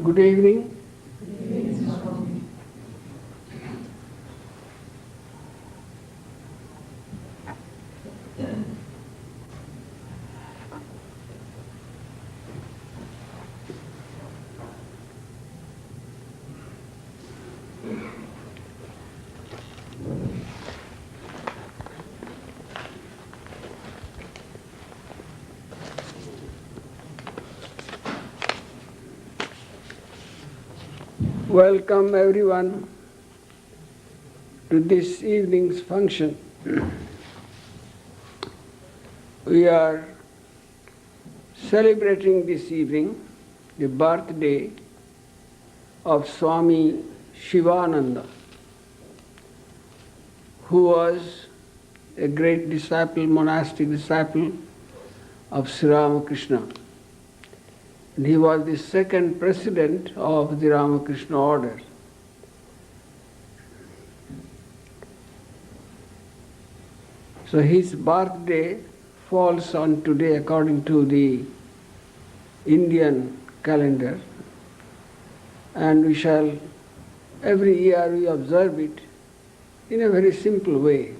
Good evening. Welcome everyone to this evening's function. We are celebrating this evening the birthday of Swami Shivananda, who was a great disciple, monastic disciple of Sri Ramakrishna. And he was the second president of the Ramakrishna Order. So his birthday falls on today according to the Indian calendar, and we shall, every year we observe it in a very simple way,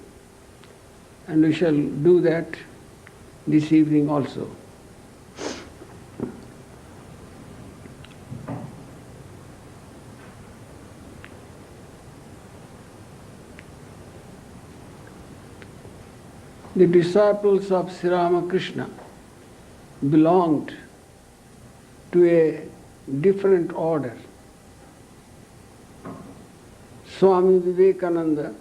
and we shall do that this evening also. The disciples of Sri Ramakrishna belonged to a different order. Swami Vivekananda,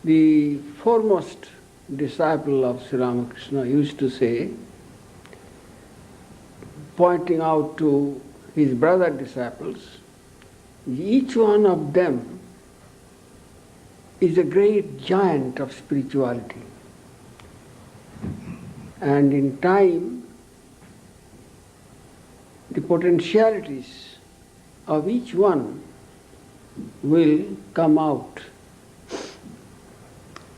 the foremost disciple of Sri Ramakrishna, used to say, pointing out to his brother disciples, each one of them is a great giant of spirituality. And in time, the potentialities of each one will come out.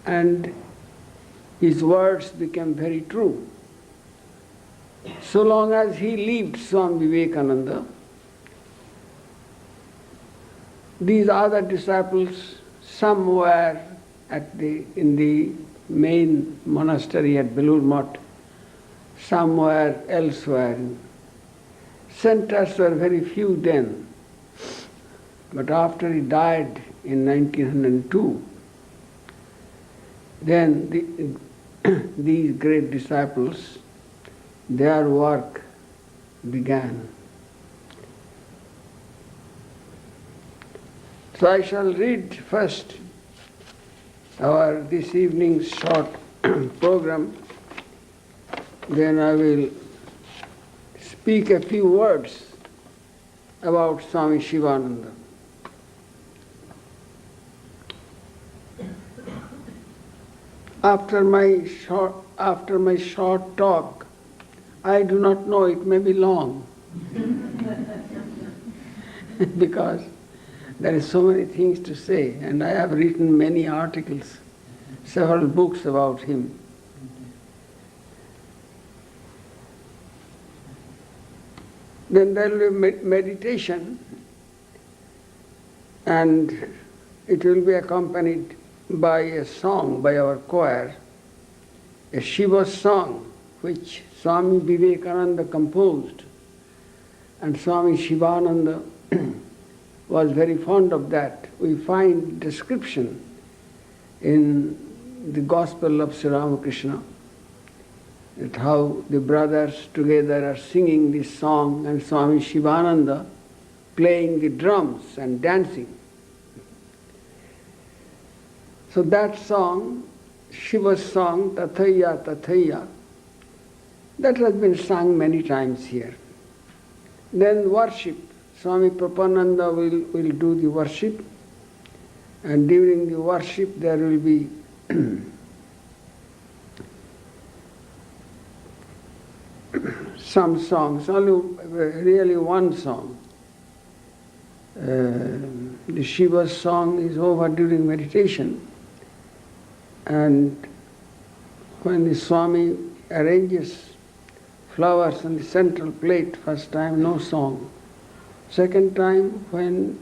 And his words became very true. So long as he lived, Swami Vivekananda, these other disciples, some were in the main monastery at Belur Math, some were elsewhere. Centers were very few then. But after he died in 1902, then these great disciples, their work began. So I shall read first this evening's short program, then I will speak a few words about Swami Shivananda. After my short talk, I do not know, it may be long, because there is so many things to say, and I have written many articles, several books about him. Then there will be meditation, and it will be accompanied by a song by our choir, a Shiva song which Swami Vivekananda composed, and Swami Shivananda was very fond of that. We find description in the Gospel of Sri Ramakrishna that how the brothers together are singing this song and Swami Shivananda playing the drums and dancing. So that song, Shiva's song, Tathaya Tathaya, that has been sung many times here. Then worship. Swami Prapananda will do the worship, and during the worship there will be some songs, only really one song. The Shiva song is over during meditation, and when the Swami arranges flowers on the central plate. First time, no song. Second time, when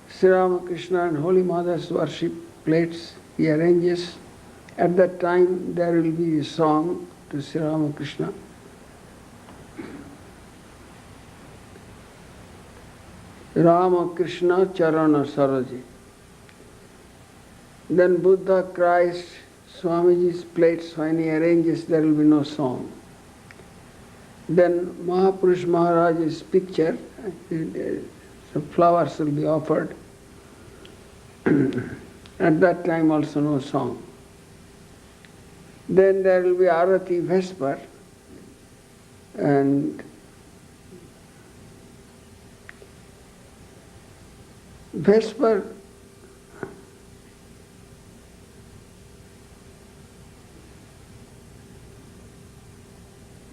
Sri Ramakrishna and Holy Mother's worship plates he arranges, at that time there will be a song to Sri Ramakrishna. Ramakrishna Charana Saroji. Then Buddha cries, Swamiji's plates, when he arranges, there will be no song. Then Mahapurush Maharaj's picture, some flowers will be offered. At that time also no song. Then there will be Arati Vesper, and Vesper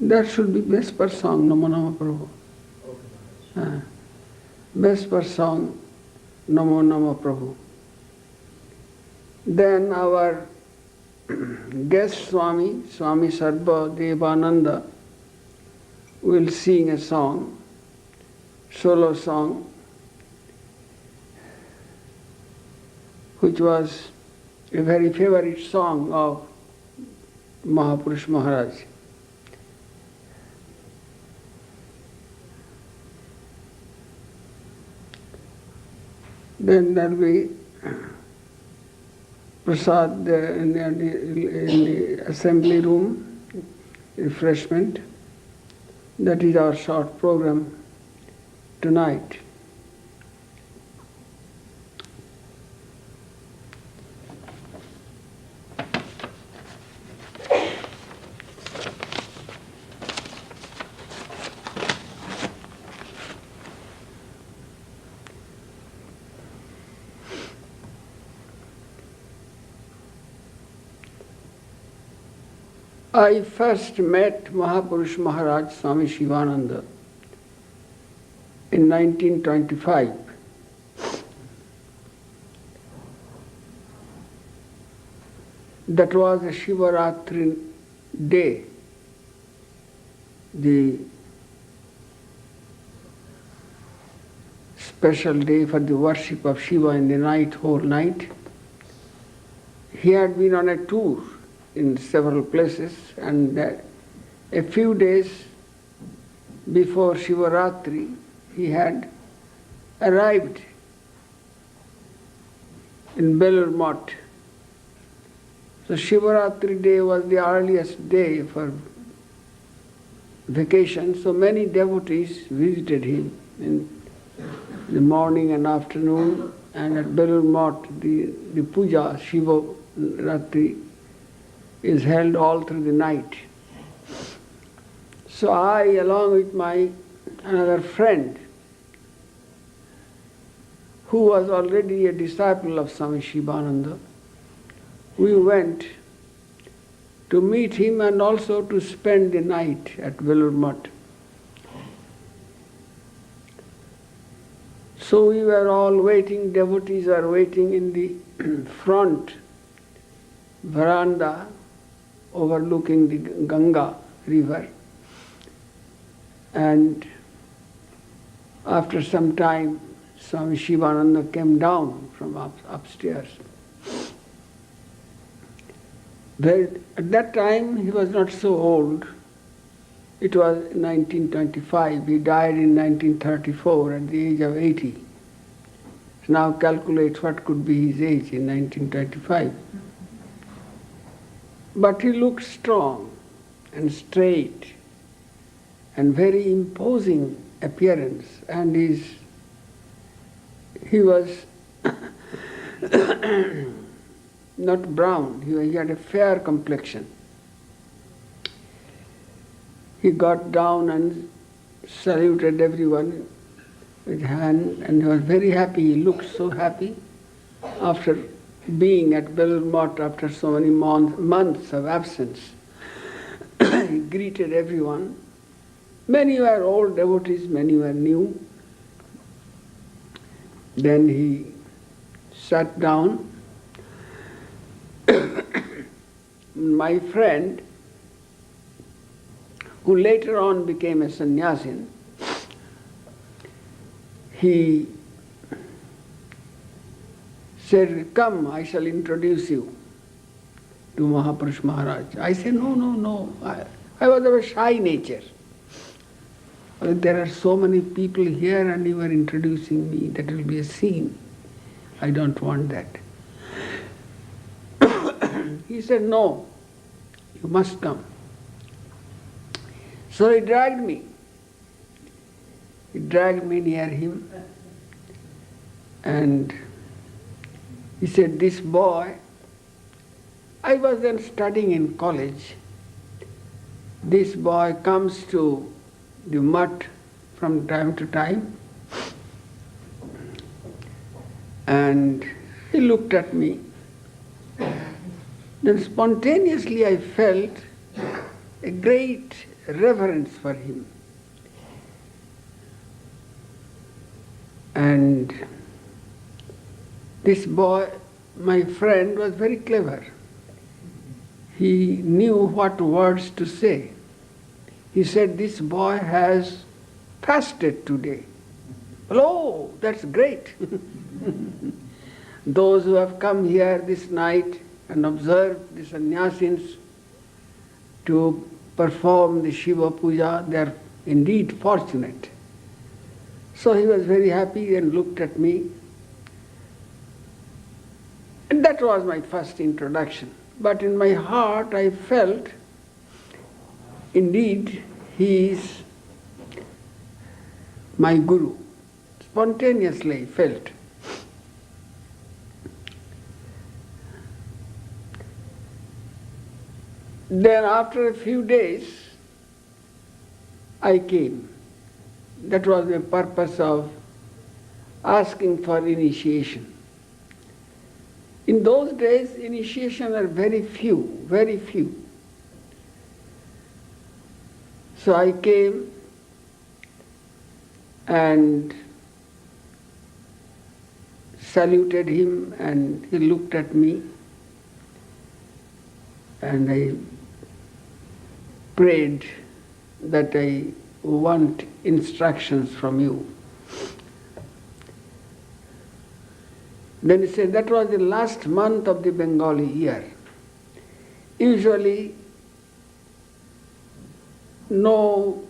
that should be Vesper song, Namo Namo Prabhu. Vesper song, Namo Namo Prabhu. Then our guest Swami Sarva Devananda will sing a song, solo song, which was a very favorite song of Mahapurush Maharaj. Then there will be prasad in the assembly room, refreshment. That is our short program tonight. I first met Mahapurush Maharaj, Swami Shivananda, in 1925. That was a Shivaratri day, the special day for the worship of Shiva in the night, whole night. He had been on a tour in several places, and a few days before Shivaratri he had arrived in Belur Math. So Shivaratri day was the earliest day for vacation, so many devotees visited him in the morning and afternoon, and at Belur Math the puja, Shivaratri, is held all through the night. So I, along with my another friend, who was already a disciple of Swami Shivananda, we went to meet him and also to spend the night at Belur Math. So we were all waiting, devotees are waiting in the front veranda overlooking the Ganga river. And after some time, Swami Shivananda came down from upstairs. At that time, he was not so old. It was 1925. He died in 1934 at the age of 80. So now calculate what could be his age in 1925. But he looked strong and straight and very imposing appearance, and he was not brown, he had a fair complexion. He got down and saluted everyone with hand, and he was very happy. He looked so happy after being at Belur Math after so many months of absence. He greeted everyone. Many were old devotees, many were new. Then he sat down. My friend, who later on became a sannyasin, he said, "Come, I shall introduce you to Mahapurush Maharaj." I said, no. I was of a shy nature. There are so many people here and you are introducing me, that will be a scene. I don't want that. He said, "No, you must come." So he dragged me. He dragged me near him and he said, "This boy," I was then studying in college, "this boy comes to the mutt from time to time." And he looked at me. Then spontaneously I felt a great reverence for him. And this boy, my friend, was very clever. He knew what words to say. He said, "This boy has fasted today." "Oh, that's great." Those who have come here this night and observed the sannyasins to perform the Shiva Puja, they are indeed fortunate. So he was very happy and looked at me. And that was my first introduction. But in my heart I felt, indeed, he is my guru. Spontaneously I felt. Then after a few days, I came. That was the purpose of asking for initiation. In those days, initiation are very few, very few. So I came and saluted him, and he looked at me, and I prayed that I want instructions from you. Then he said, that was the last month of the Bengali year. Usually no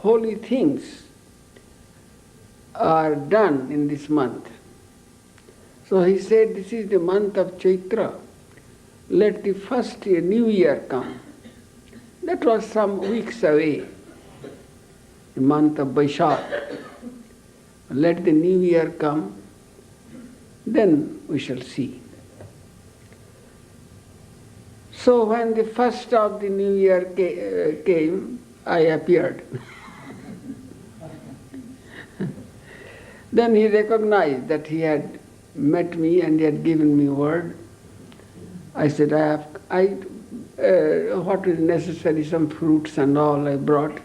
holy things are done in this month. So he said, this is the month of Chaitra. Let the first year, new year come. That was some weeks away, the month of Vaishakh. Let the new year come, then we shall see. So when the first of the new year came, I appeared. Then he recognized that he had met me and he had given me word. I said, what is necessary, some fruits and all I brought,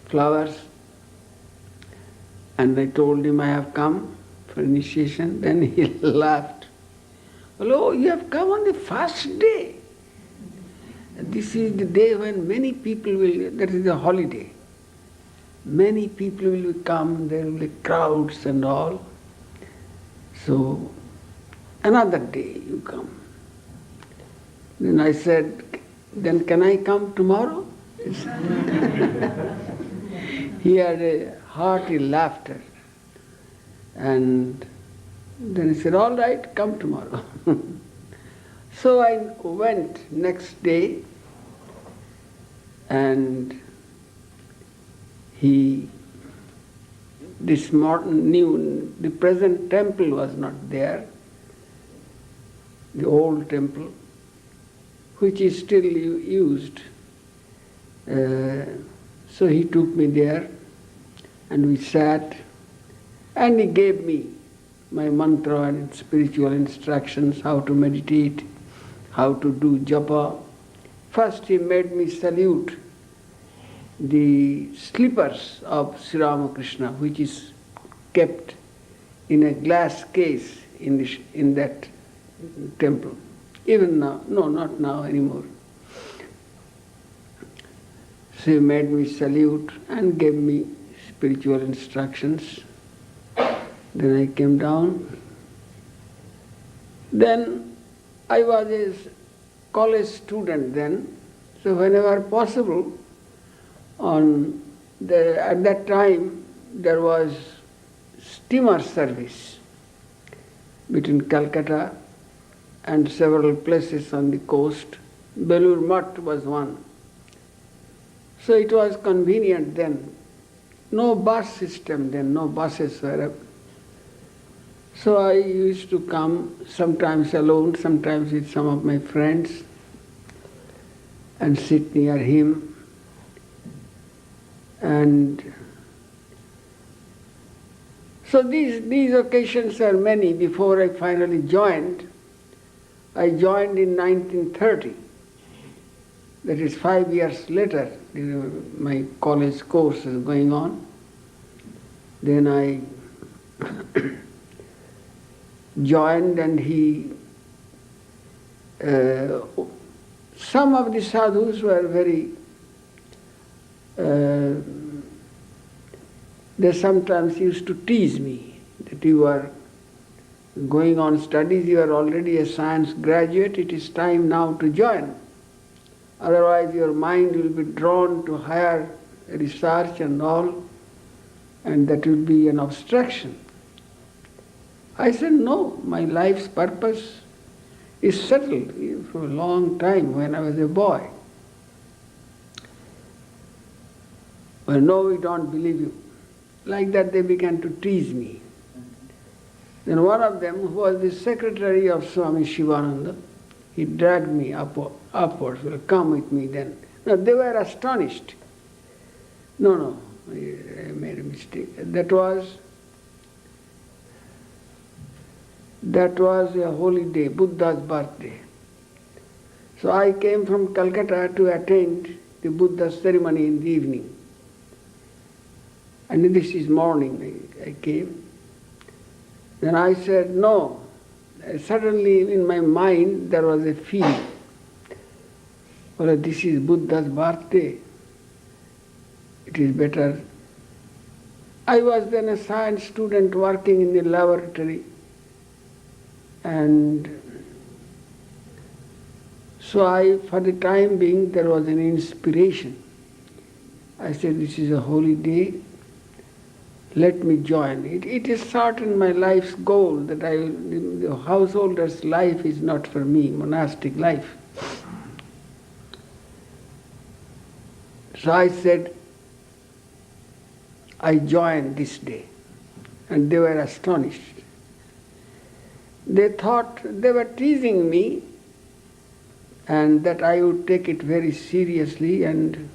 flowers. And I told him I have come for initiation. Then he laughed. Oh, you have come on the first day. This is the day when many people will, that is the holiday. Many people will come, there will be crowds and all. So, another day you come. Then I said, then can I come tomorrow? He had a hearty laughter. And then he said, all right, come tomorrow. So I went next day, and this morning knew the present temple was not there, the old temple, which is still used. So he took me there, and we sat, and he gave me my mantra and spiritual instructions, how to meditate, how to do japa. First he made me salute the slippers of Sri Ramakrishna, which is kept in a glass case in that temple. Even now, no, not now anymore. She made me salute and gave me spiritual instructions. Then I came down. Then I was a college student then, so whenever possible, at that time there was steamer service between Calcutta and several places on the coast. Belur Math was one. So it was convenient then. No bus system then, no buses were up. So I used to come sometimes alone, sometimes with some of my friends, and sit near him. And so these occasions are many. Before I finally joined, I joined in 1930. That is 5 years later. My college course is going on. Then I joined, and some of the sadhus were very, they sometimes used to tease me that you are going on studies, you are already a science graduate, it is time now to join. Otherwise your mind will be drawn to higher research and all, and that will be an obstruction. I said, no, my life's purpose is settled for a long time when I was a boy. Well, no, we don't believe you. Like that they began to tease me. Then one of them, who was the secretary of Swami Shivananda, he dragged me upwards. Well, come with me then. Now they were astonished. No, I made a mistake. That was a holy day, Buddha's birthday. So I came from Calcutta to attend the Buddha ceremony in the evening. And this is morning I came. Then I said, no. Suddenly in my mind there was a feeling. Well, this is Buddha's birthday. It is better. I was then a science student working in the laboratory. And so for the time being, there was an inspiration. I said, this is a holy day. Let me join. It is certain my life's goal that the householder's life is not for me, monastic life. So I said, I joined this day. And they were astonished. They thought they were teasing me and that I would take it very seriously and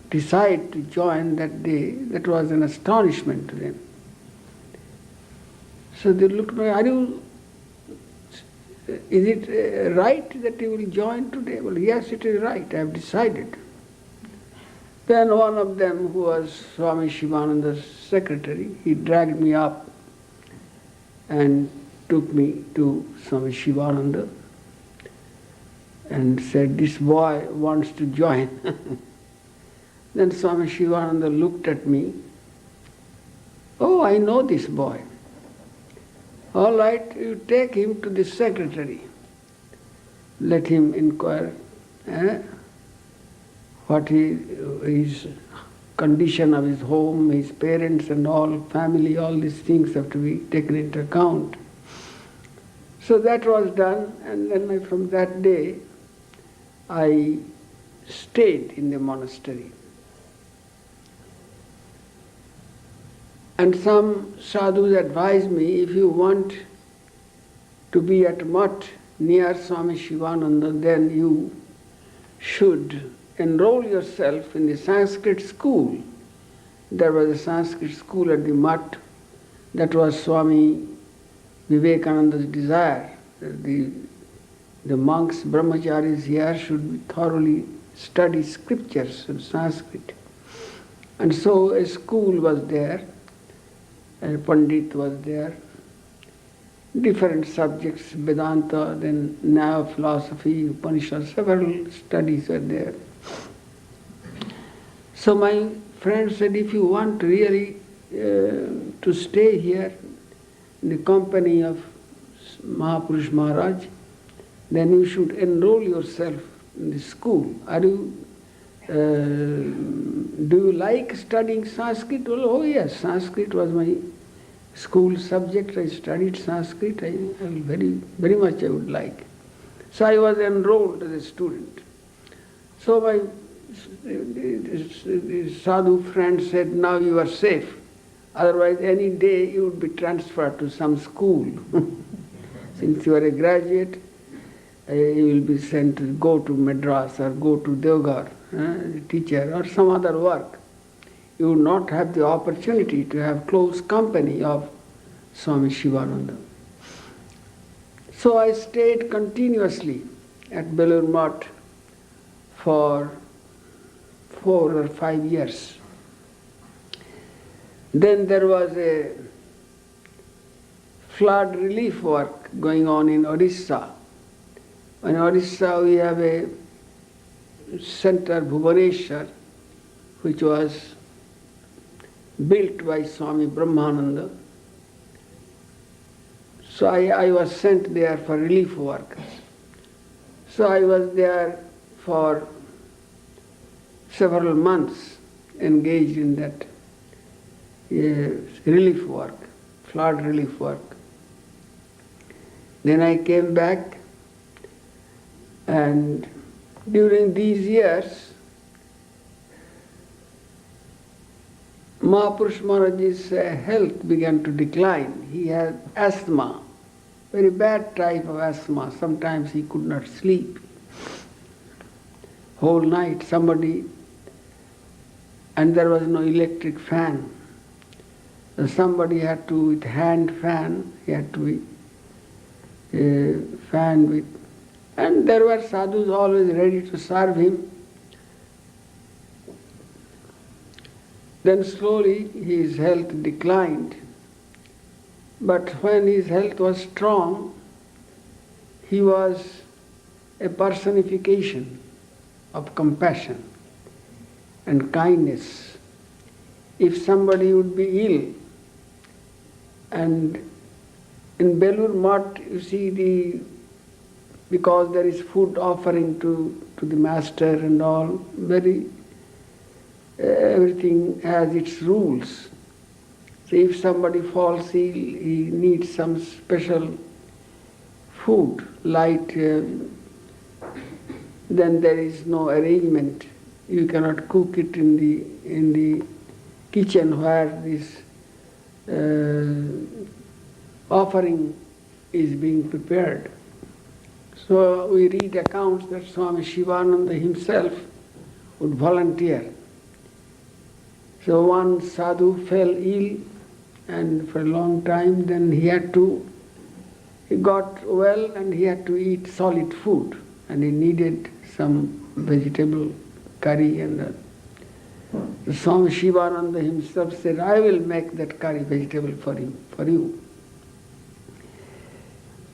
decide to join that day. That was an astonishment to them. So they looked at me, is it right that you will join today? Well, yes, it is right, I have decided. Then one of them, who was Swami Shivananda's secretary, he dragged me up and took me to Swami Shivananda and said, this boy wants to join. Then Swami Shivananda looked at me. Oh, I know this boy. All right, you take him to the secretary. Let him inquire what his condition of his home, his parents and all, family, all these things have to be taken into account. So that was done, and then from that day I stayed in the monastery. And some sadhus advised me, if you want to be at Math near Swami Shivananda, then you should enroll yourself in the Sanskrit school. There was a Sanskrit school at the Math. That was Swami Vivekananda's desire. The monks, brahmacharis here should thoroughly study scriptures in Sanskrit. And so a school was there, a Pandit was there, different subjects, Vedanta, then Nyaya philosophy, Upanishad, several studies were there. So my friend said, if you want really to stay here in the company of Mahapurush Maharaj, then you should enroll yourself in the school. Do you like studying Sanskrit? Well, oh yes, Sanskrit was my school subject. I studied Sanskrit. I very much I would like. So I was enrolled as a student. So my sadhu friend said, now you are safe. Otherwise, any day you would be transferred to some school. Since you are a graduate, you will be sent to go to Madras or go to Deoghar, teacher or some other work. You would not have the opportunity to have close company of Swami Shivananda. So I stayed continuously at Belur Math for 4 or 5 years. Then there was a flood relief work going on in Orissa. In Orissa we have a center, Bhubaneswar, which was built by Swami Brahmananda. So I was sent there for relief work. So I was there for several months engaged in that relief work, flood relief work. Then I came back, and during these years, Mahapurush Maharaj's health began to decline. He had asthma, very bad type of asthma. Sometimes he could not sleep whole night. And there was no electric fan. So somebody had to, with hand fan, he had to be fan with, and there were sadhus always ready to serve him. Then slowly his health declined. But when his health was strong, he was a personification of compassion and kindness. If somebody would be ill, and in Belur Math, you see, because there is food offering to the master and all, everything has its rules. So if somebody falls ill, he needs some special food, light, then there is no arrangement. You cannot cook it in the kitchen where this offering is being prepared. So we read accounts that Swami Shivananda himself would volunteer. So one sadhu fell ill, and for a long time then he got well and he had to eat solid food, and he needed some vegetable curry, and Swami Shivananda himself said, I will make that curry vegetable for you.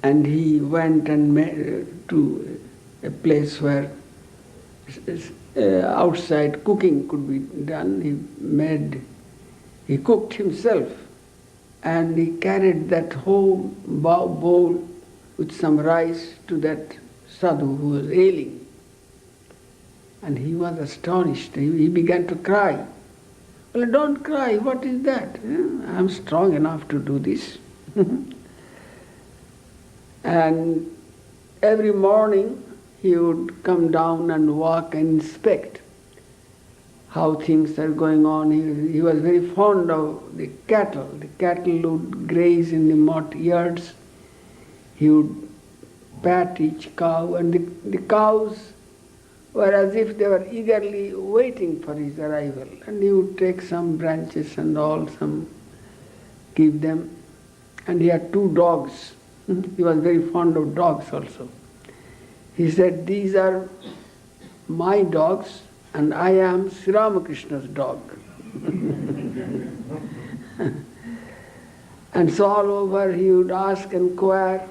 And he went and to a place where outside cooking could be done. He cooked himself, and he carried that whole bowl with some rice to that sadhu who was ailing. And he was astonished. He began to cry. Well, don't cry. What is that? I'm strong enough to do this. And every morning he would come down and walk and inspect how things are going on. He was very fond of the cattle. The cattle would graze in the mud yards. He would pat each cow, and the cows were as if they were eagerly waiting for his arrival. And he would take some branches and all, give them. And he had 2 dogs. He was very fond of dogs also. He said, these are my dogs, and I am Sri Ramakrishna's dog. And so all over he would ask and inquire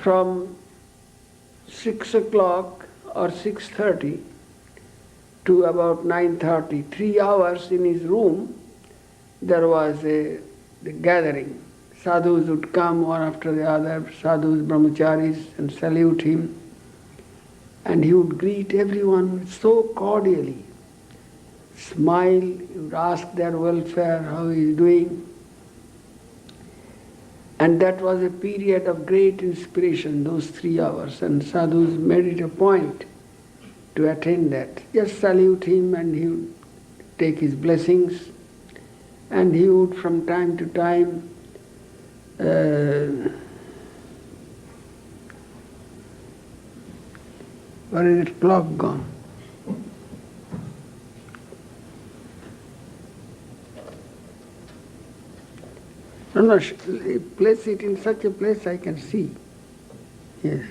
from 6 o'clock or 6:30 to about 9:30, 3 hours in his room, there was the gathering. Sadhus would come one after the other, sadhus, brahmacharis, and salute him. And he would greet everyone so cordially, smile, he would ask their welfare, how he is doing. And that was a period of great inspiration, those 3 hours. And sadhus made it a point to attend that. Just salute him and he would take his blessings. And he would from time to time where is it clock gone? No, place it in such a place I can see. Yes.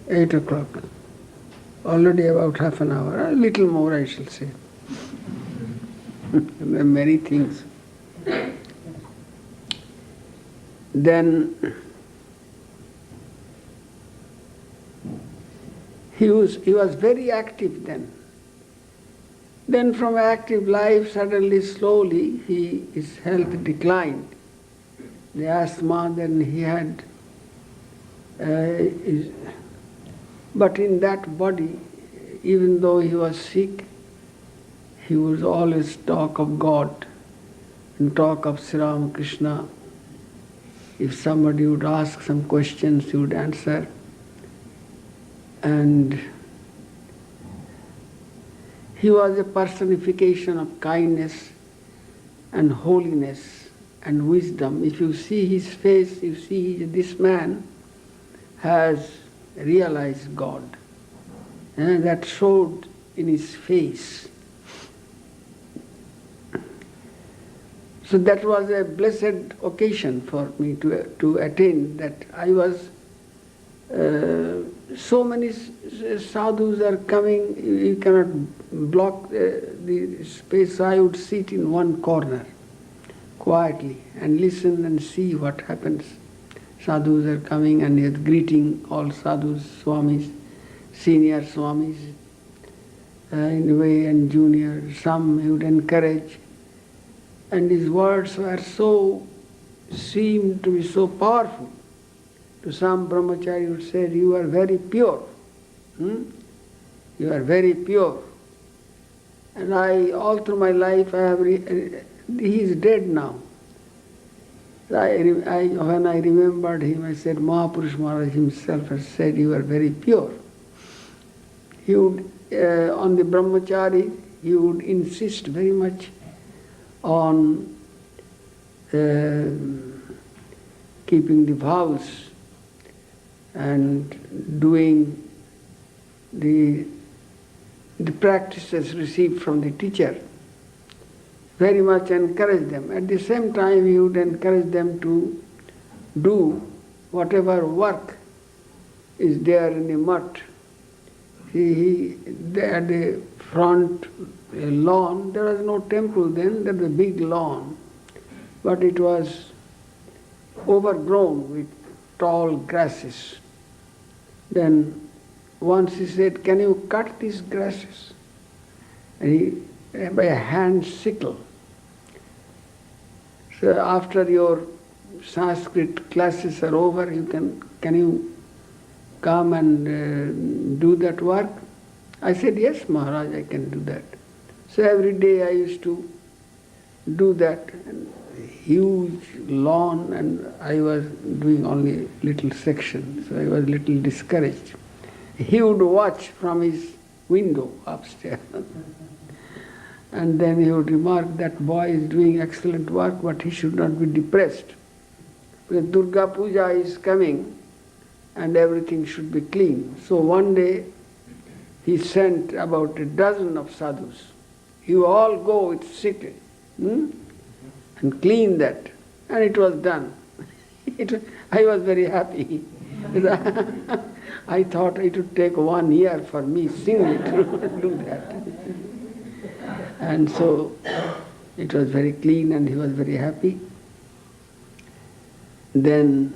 8 o'clock. Already about half an hour. A little more I shall say. There are many things. Then he was very active then. Then from active life, suddenly, slowly, his health declined. The asthma, then he had, but in that body, even though he was sick, he would always talk of God and talk of Sri Ramakrishna. If somebody would ask some questions, he would answer. And he was a personification of kindness and holiness and wisdom. If you see his face, you see this man has realized God. And that showed in his face. So that was a blessed occasion for me to attain that. I was, so many sadhus are coming, you cannot block the space. I would sit in one corner quietly and listen and see what happens. Sadhus are coming and he is greeting all sadhus, swamis, senior swamis in a way, and junior. Some he would encourage. And his words were seemed to be so powerful. To some brahmachari would say, you are very pure. You are very pure. And all through my life, he is dead now. When I remembered him, I said, Mahapurush Maharaj himself has said, you are very pure. He would, on the brahmachari, he would insist very much on keeping the vows and doing the practices received from the teacher. Very much encourage them. At the same time, he would encourage them to do whatever work is there in the mutt. At the front lawn, there was no temple then, there was a big lawn, but it was overgrown with tall grasses. Then once he said, can you cut these grasses? And he, by a hand sickle. So after your Sanskrit classes are over, can you come and do that work? I said, yes, Maharaj, I can do that. So every day I used to do that. Huge lawn, and I was doing only little section, so I was a little discouraged. He would watch from his window upstairs. And then he would remark, that boy is doing excellent work, but he should not be depressed. Because Durga Puja is coming and everything should be clean. So one day he sent about a dozen of sadhus. You all go with sickle and clean that. And it was done. I was very happy. I thought it would take 1 year for me singly to do that. And so it was very clean and he was very happy. Then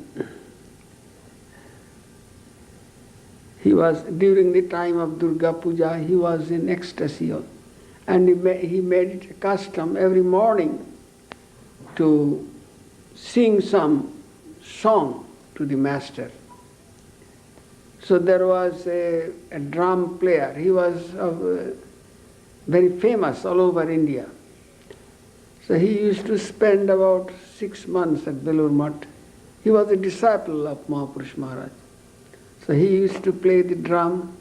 He was, during the time of Durga Puja, he was in ecstasy. And he made it a custom every morning to sing some song to the master. So there was a drum player. He was very famous all over India. So he used to spend about 6 months at Belur Math. He was a disciple of Mahapurush Maharaj. So he used to play the drum,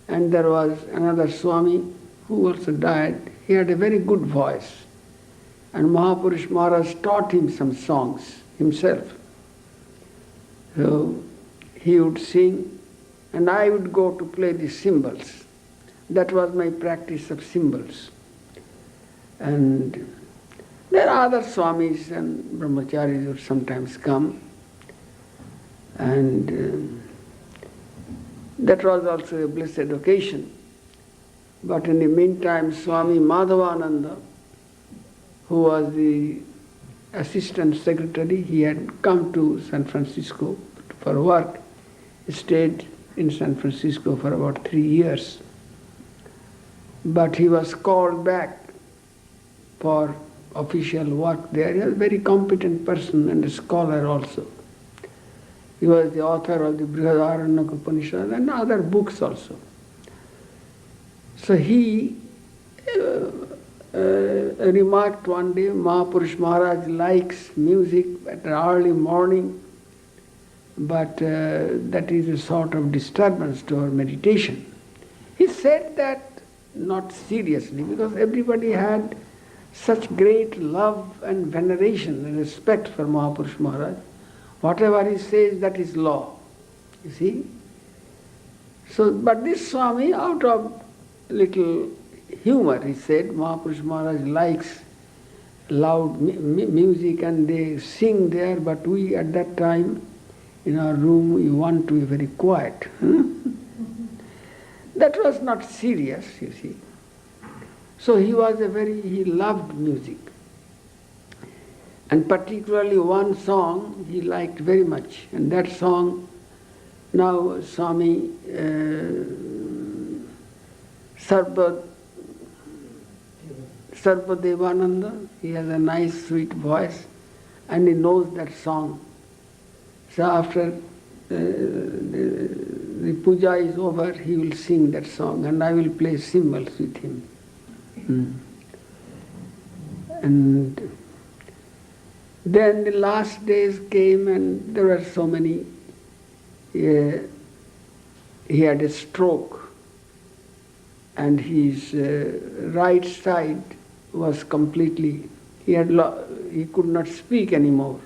and there was another Swami who also died. He had a very good voice. And Mahapurush Maharaj taught him some songs himself. So he would sing, and I would go to play the cymbals. That was my practice of cymbals. And there are other Swamis and Brahmacharis who sometimes come. And that was also a blessed occasion. But in the meantime, Swami Madhavananda, who was the assistant secretary, he had come to San Francisco for work. He stayed in San Francisco for about 3 years. But he was called back for official work there. He was a very competent person and a scholar also. He was the author of the Brihadaranyaka Upanishad and other books also. So he remarked one day, Mahapurush Maharaj likes music at early morning, but that is a sort of disturbance to our meditation. He said that not seriously, because everybody had such great love and veneration and respect for Mahapurush Maharaj. Whatever he says, that is law. You see? So, but this Swami, out of little humor, he said, Mahapurush Maharaj likes loud music and they sing there, but we at that time in our room we want to be very quiet. That was not serious, you see. So he loved music. And particularly one song he liked very much. And that song, now Swami Sarvadevananda, he has a nice sweet voice and he knows that song. So after the puja is over, he will sing that song and I will play cymbals with him. And then the last days came and there were so many. He had a stroke and his right side was completely, he could not speak anymore.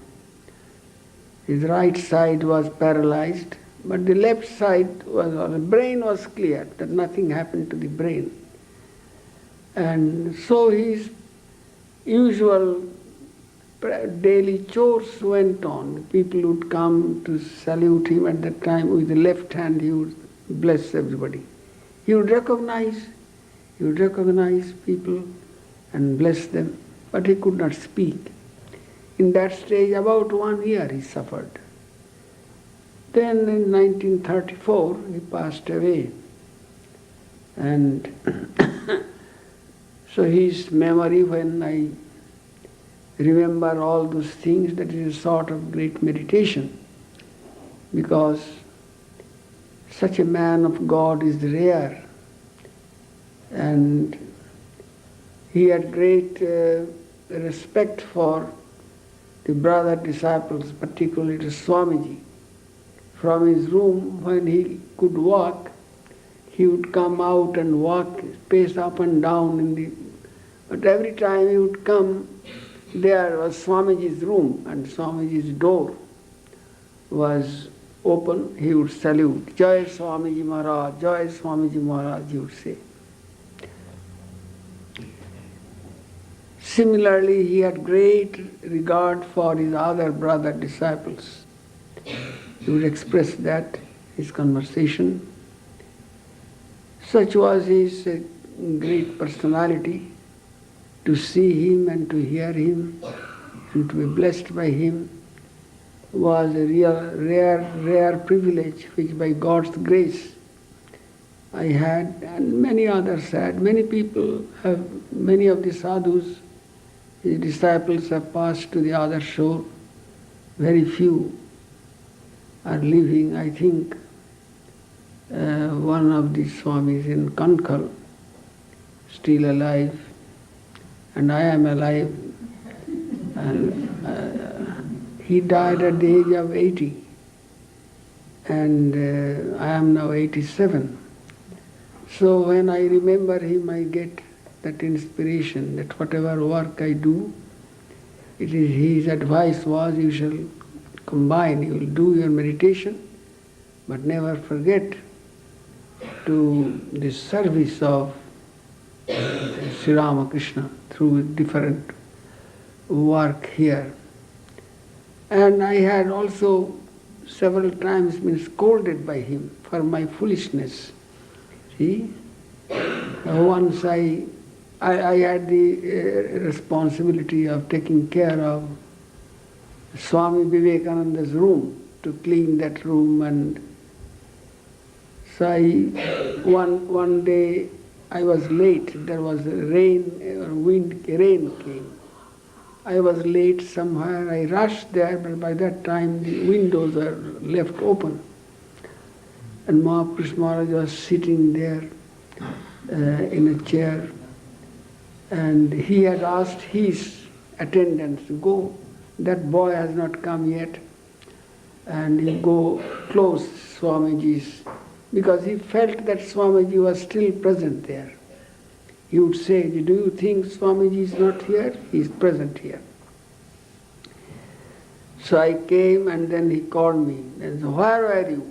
His right side was paralyzed, but the left side the brain was clear, that nothing happened to the brain. And so his usual daily chores went on. People would come to salute him at that time. With the left hand he would bless everybody. He would recognize people and bless them, but he could not speak. In that stage, about 1 year he suffered. Then in 1934 he passed away. And so his memory, when I remember all those things, that is a sort of great meditation, because such a man of God is rare, and he had great respect for the brother disciples, particularly to Swamiji. From his room, when he could walk, he would come out and walk, pace up and down but every time he would come, there was Swamiji's room and Swamiji's door was open. He would salute, Jai Swamiji Maharaj, Jai Swamiji Maharaj, he would say. Similarly, he had great regard for his other brother disciples. He would express that, his conversation. Such was his great personality. To see him and to hear him and to be blessed by him was a real rare privilege which by God's grace I had, and many others had. Many people have, many of the sadhus, his disciples have passed to the other shore. Very few are living. I think one of the Swamis in Kankal, still alive, and I am alive. And he died at the age of 80, and I am now 87. So when I remember him, I get that inspiration that whatever work I do, it is his advice was, you shall combine, you will do your meditation, but never forget to the service of Sri Ramakrishna through different work here. And I had also several times been scolded by him for my foolishness. See, once I had the responsibility of taking care of Swami Vivekananda's room, to clean that room, and so one day I was late. There was rain came. I was late somewhere. I rushed there, but by that time the windows were left open. And Mahapurush Maharaj was sitting there in a chair, and he had asked his attendants to go. That boy has not come yet, and he go close Swamiji's, because he felt that Swamiji was still present there. He would say, do you think Swamiji is not here? He is present here. So I came, and then he called me and said, where are you?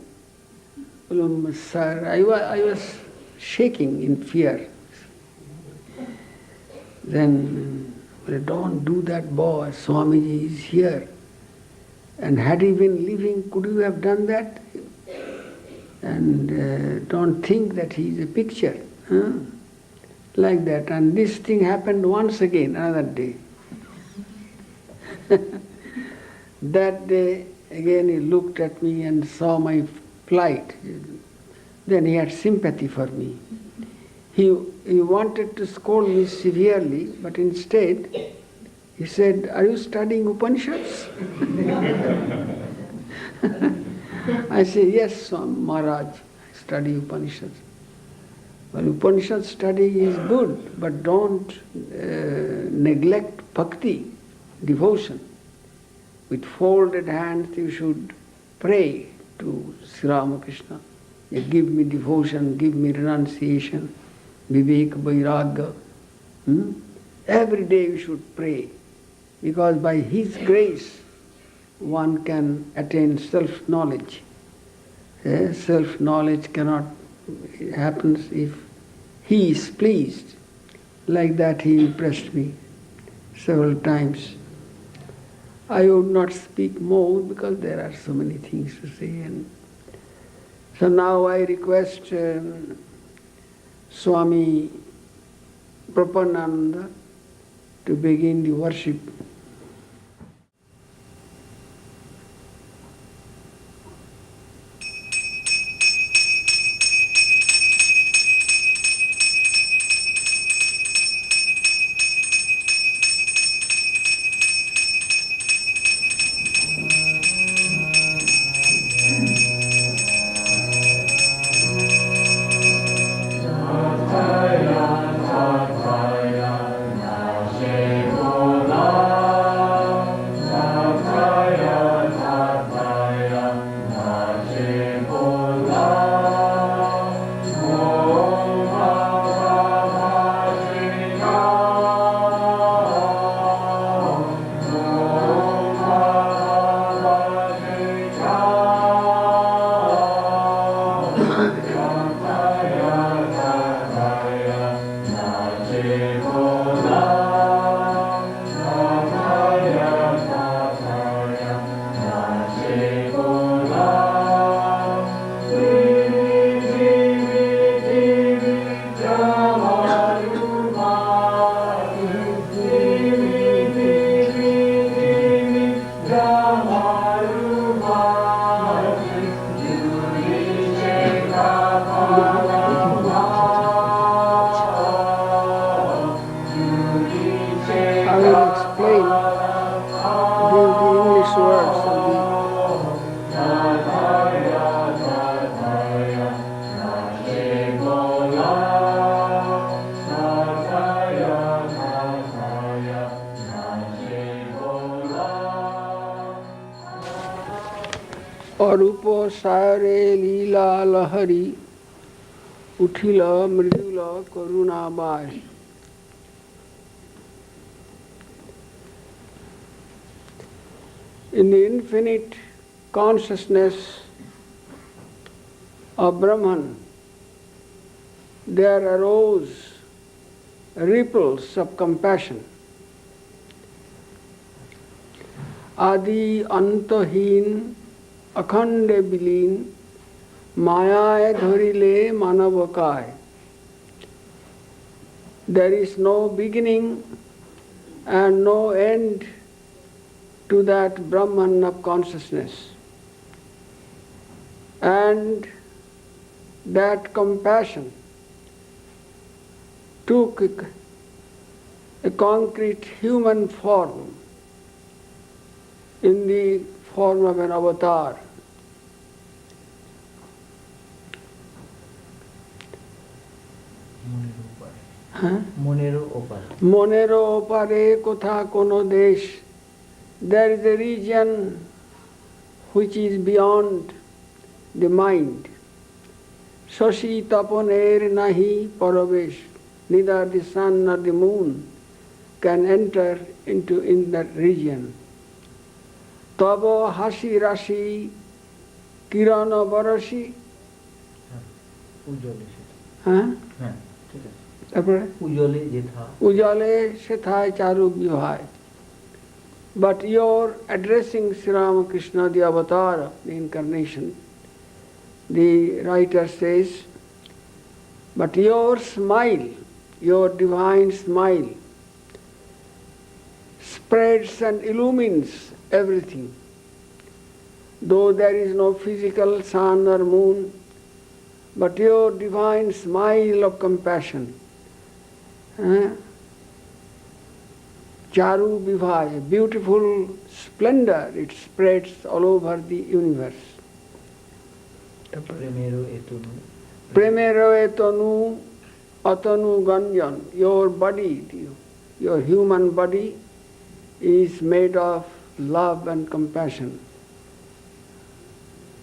Sir, I was shaking in fear. Then, don't do that, boy, Swamiji is here. And had he been living, could you have done that? And don't think that he is a picture. Huh? Like that. And this thing happened once again, another day. That day, again he looked at me and saw my plight. Then he had sympathy for me. He wanted to scold me severely, but instead he said, are you studying Upanishads? I say, yes, Maharaj, I study Upanishads. Well, Upanishad study is good, but don't neglect bhakti, devotion. With folded hands you should pray to Sri Ramakrishna. Give me devotion, give me renunciation, vivek, vairagya. Every day you should pray, because by his grace one can attain self-knowledge. Self-knowledge cannot happen if he is pleased. Like that he impressed me several times. I would not speak more because there are so many things to say. And so now I request Swami Prabhupada to begin the worship. Jaya, Jaya, Jaya, again give the English words of the Arup সায়রে লীলা লহরী উঠিল Mridul করুণাবায়। In the infinite consciousness of Brahman, there arose ripples of compassion. Adi antahin akhande bilin mayaye dharile manavakaye. There is no beginning and no end to that Brahman of consciousness. And that compassion took a concrete human form in the form of an avatar. Monero opare kotha kono desh. There is a region which is beyond the mind. Shashi taponer nahi paravesh. Neither the sun nor the moon can enter into in that region. Tabo hashi rashi kirana barashi. Ujale sethai charu bihai. But your addressing Sri Ramakrishna, the avatar of the incarnation, the writer says, but your smile, your divine smile, spreads and illumines everything. Though there is no physical sun or moon, but your divine smile of compassion, Charu Vivai, beautiful splendor, it spreads all over the universe. Premero etonu atanu ganjan. Your body, your human body is made of love and compassion.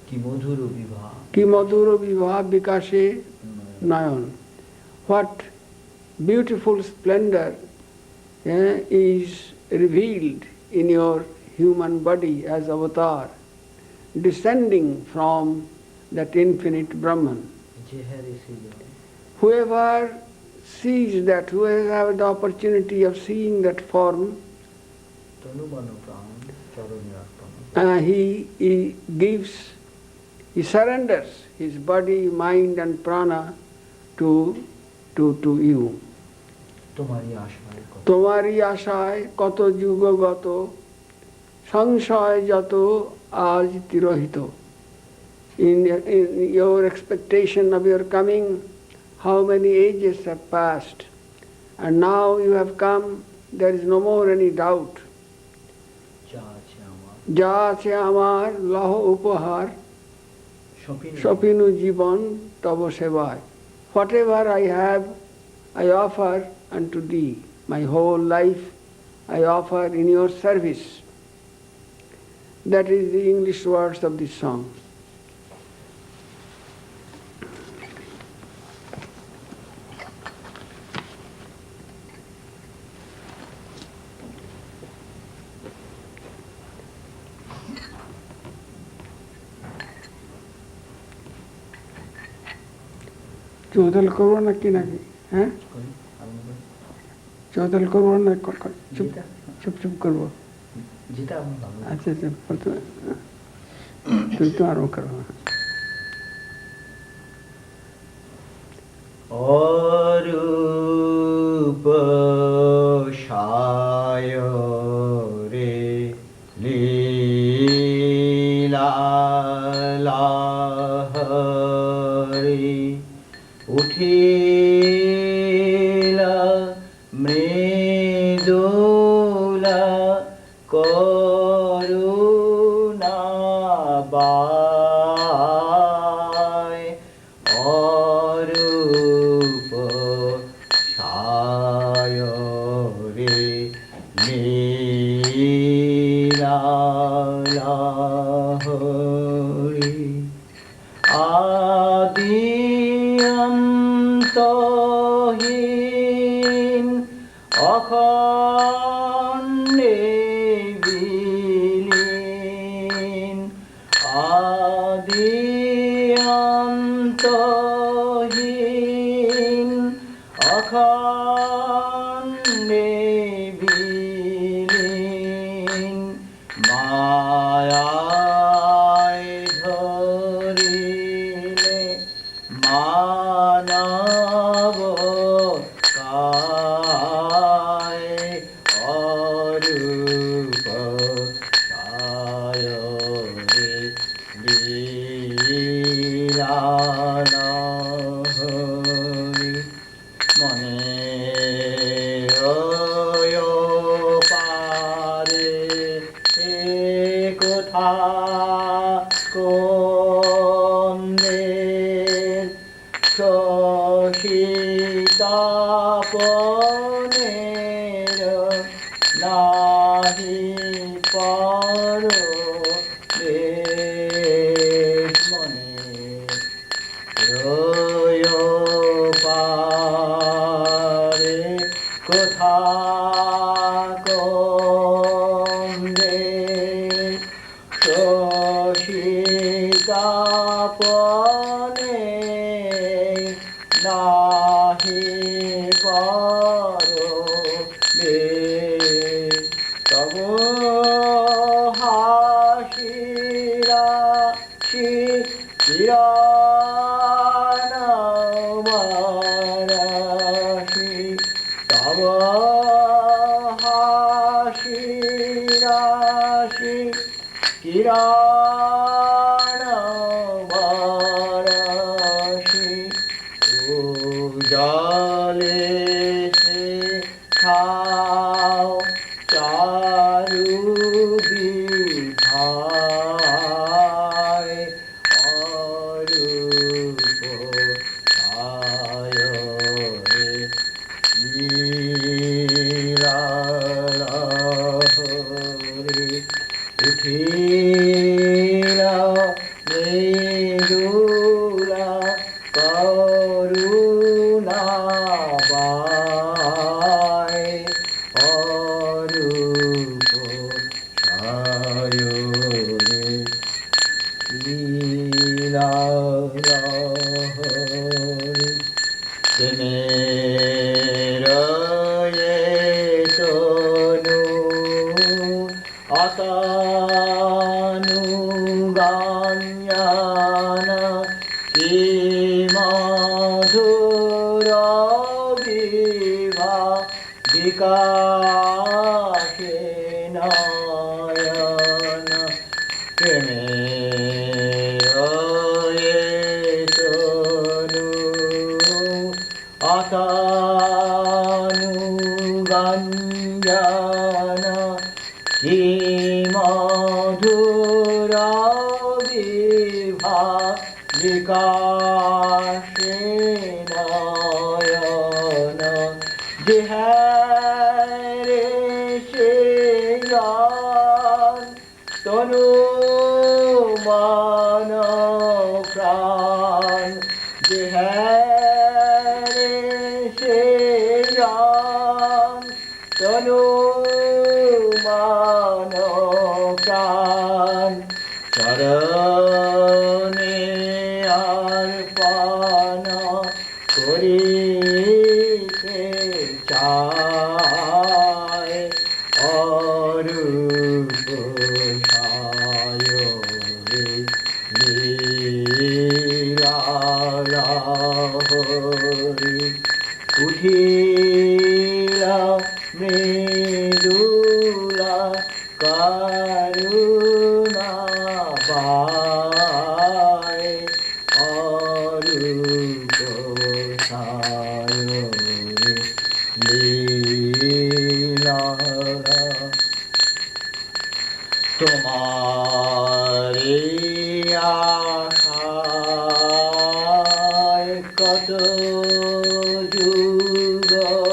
Ki madhuru vibha vikashe nayan. What beautiful splendor is revealed in your human body as avatar, descending from that infinite Brahman. Whoever sees that, whoever has the opportunity of seeing that form, he surrenders his body, mind and prana to you. তোমারি আশায় কত যুগগত সংশয় যত আজ তিরোহিত. In your expectation of your coming, how many ages have passed, and now you have come, there is no more any doubt. যা আছে আমার লহ উপহার সপিনু জীবন তব সেবায়. Whatever I have, I offer unto thee. My whole life I offer in your service. That is the English words of this song. চৌতাল করবো নাকি নাকি? হ্যাঁ, চৌতাল করবো না, চুপ চুপ চুপ করবো? আচ্ছা আচ্ছা, তুই তো আরো করবো। অরূপ সায়রে লীলা লহরী উঠিলা মৃদুলা করুণা বায় অরূপ সায়রে লীলাহরি আদি অন্তহীন অখণ্ডে বিলীন আদি অন্তহীন অখণ্ডে বিলীন মায়ায় ধরিলে মানব কায় অরূপ সায়রে লীলালহরি মনের পারে কোথা কন্দের শশীতাপনের নাহি পর মনে পারে কোথা কন্দে শশীতাপনে নাহি পরবে তব হাসিরা কিরণবারাশি তব হাসিরাশি কিরণবারাশি উজালে শেখাও চারু বিভায় অরূপ সায়রে লীলালহরি উঠিলা মৃদুলা করুণা বায় অরূপ সায়রে লীলালহরি প্রেমের তনু আতানুগান্যান কি মধুর বিভা বিকাশে নয়ন প্রেমের তনু আতানুগান্যান কি মধুর বিভা বিকাশে নয়ন বিহারে সে গান তনু মান প্রাণ বিহারে সে গান তনু মান প্রাণ চরণে অর্পণ করিতে চায় অরূপ সায়রে লীলালহরি উঠিলা মৃদুলা করুণা বায় অরূপ সায়রে লীলা তোমারি আশায় কত যুগগাত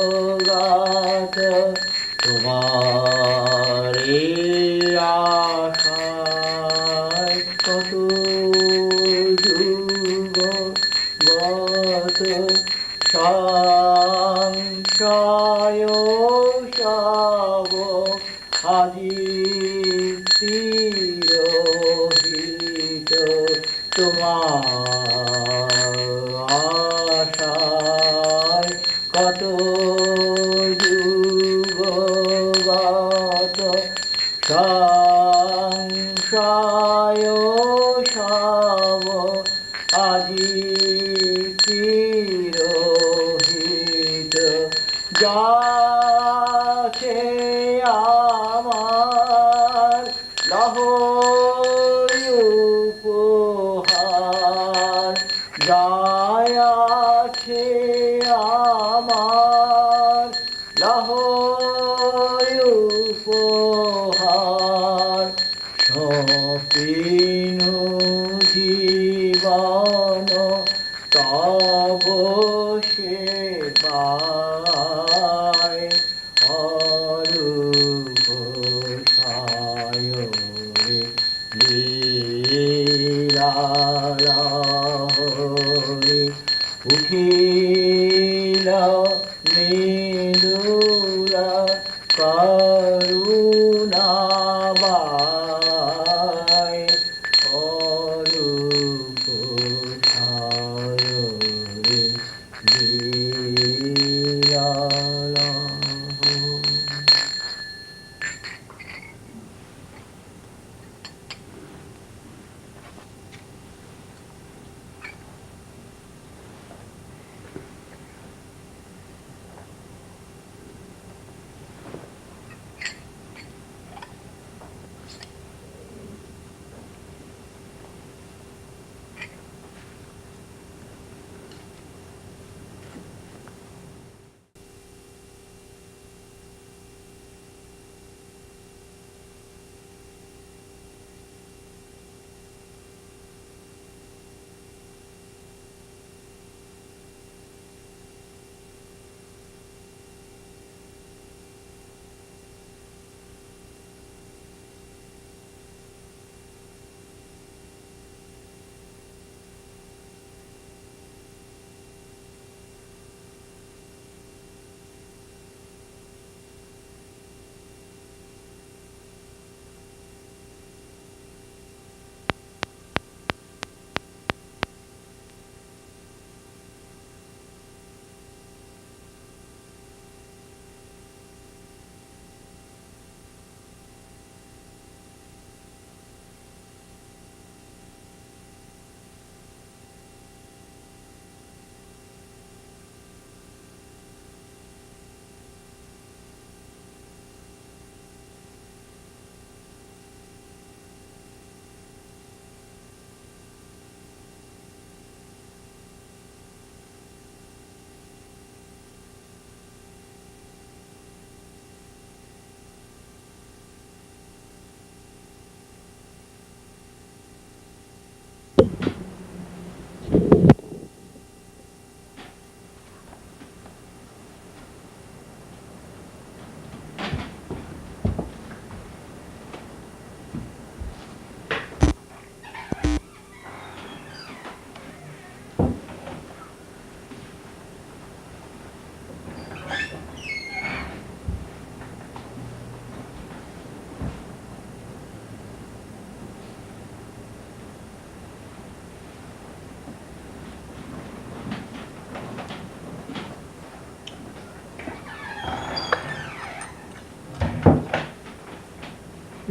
তোমারি আশায় কত যুগগাত সংশয় সব আজি তিরোহিত তোমার আশায় কত যুগগাত সংশয় সব আজি তিরোহিত যাছে আমার লহরী উপহার যায়াছে আমার লহরী উপহার সপিন জীবন তব সেবায় অরূপ সায়রে লীলালহরী উঠিল Mridula করুণাবায় Arup সায়রে লীলালহরী।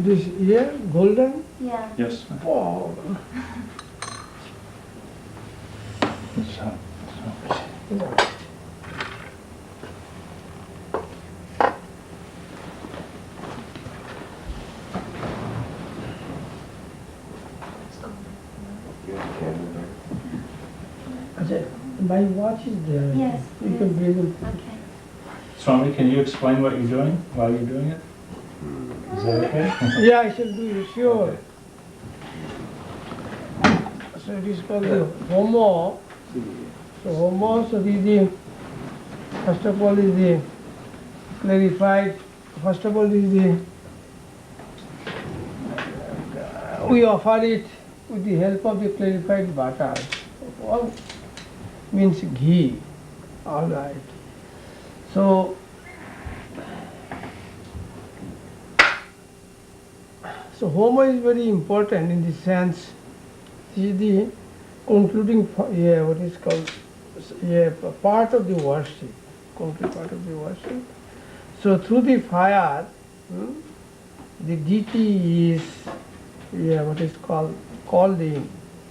This here, golden? Yeah. Yes. Oh. My watch is there. Yes. You can bring it. Okay. Swami, can you explain what you're doing while you're doing it? Is that okay? Yeah, I shall do it, sure. Okay. So it is called the homo. So homo, so first of all is the clarified, first of all is the, we offer it with the help of the clarified butter. All means ghee, all right. So homo is very important in the sense, this is the concluding, what is called, part of the worship, concluding part of the worship. So through the fire, the deity is, what is called in,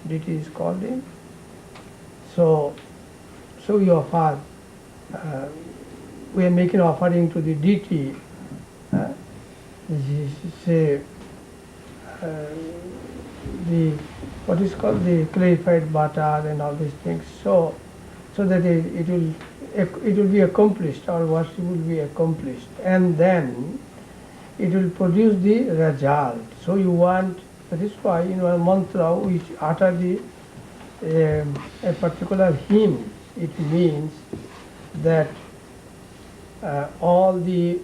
deity is called in. So we offer, we are making offering to the deity. This is, say, the what is called the clarified butter and all these things, so that it will be accomplished, our worship will be accomplished, and then it will produce the result. So you want, that is why in our mantra which utter the a particular hymn, it means that all the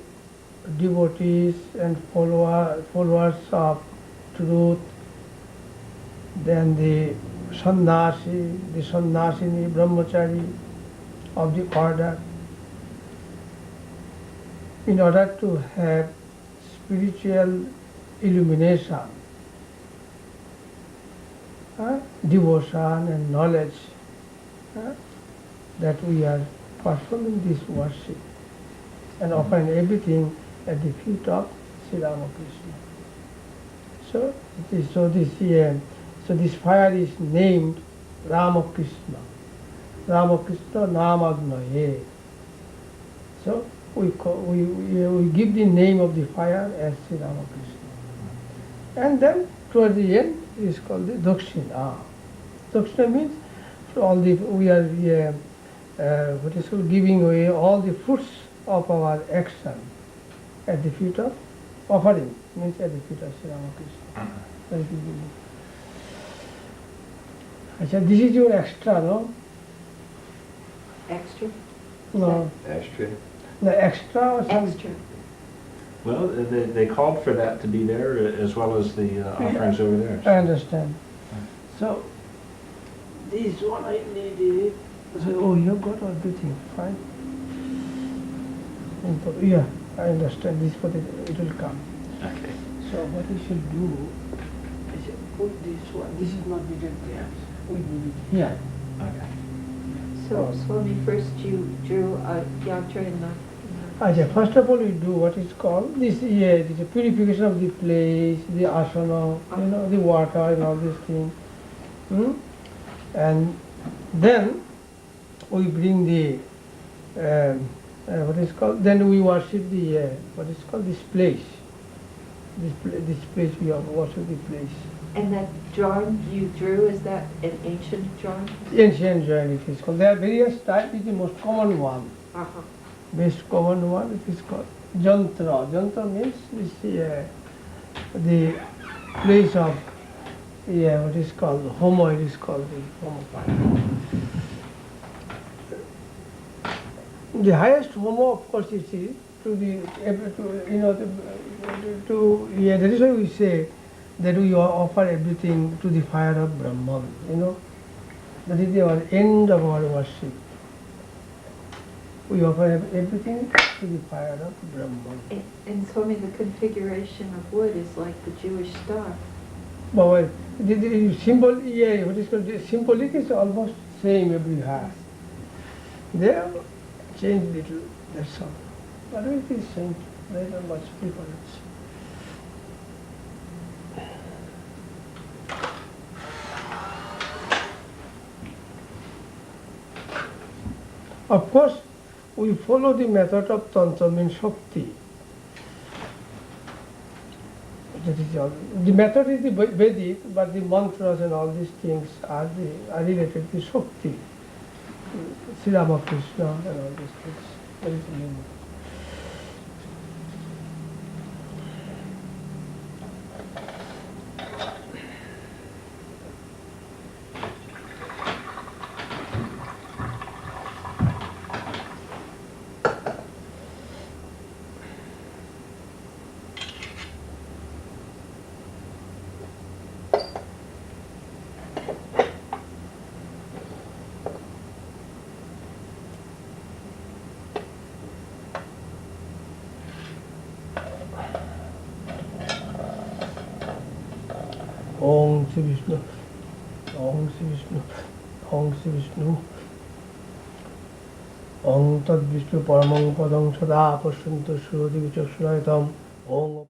devotees and followers of truth, then the sannyasi, the sannyasini, brahmachari of the order, in order to have spiritual illumination, devotion and knowledge, that we are performing this worship and offering everything at the feet of Sri Ramakrishna. So this fire is named Ramakrishna. Ramakrishna Namagnaye. So we give the name of the fire as Sri Ramakrishna. And then towards the end it is called the Dakshina. Dakshina means we are what is called giving away all the fruits of our action at the feet of offering, means at the feet of Sri Ramakrishna. Achha, this is your extra, no? Extra? No, Ashtray. the extra or something? Extra. Well, they called for that to be there as well as the offerings over there. I understand. So, this one I need. So, oh, you have got everything, fine. Yeah, I understand. This for it will come. Okay. So what we should do is put this one. This is not needed there. We need it here. Okay. So, Swami, first you drew a yantra in the... First of all, we do what is called this. Yeah, this is purification of the place, the asana, the water and all these things. And then we bring the what is called. Then we worship the what is called this place. This place we worship the place. And that drawing you drew, is that an ancient drawing? Ancient drawing it is called. There are various types. It is the most common one. Uh-huh. Best common one, it is called jantra. Jantra means this, the place of, what is called homo, it is called the homo. The highest homo, of course, is to the, that is why we say that we offer everything to the fire of Brahman, That is our end of our worship. We offer everything to the fire of Brahman. And Swami, the configuration of wood is like the Jewish star. But the symbol, what is called the symbolic is almost same every house. They have changed little, that's all. But it is same, there is not much difference. Of course, we follow the method of Tantra, means Shakti. That is all. The method is the Vedic, but the mantras and all these things are related to Shakti. Sri Ramakrishna and all these things. That is the meaning. Om Shri Vishnu, Om Shri Vishnu, Om Shri Vishnu. Om Tad Vishnu Paramang Padang Sada Pasyanto Shrodi Vichakshanayatam. Om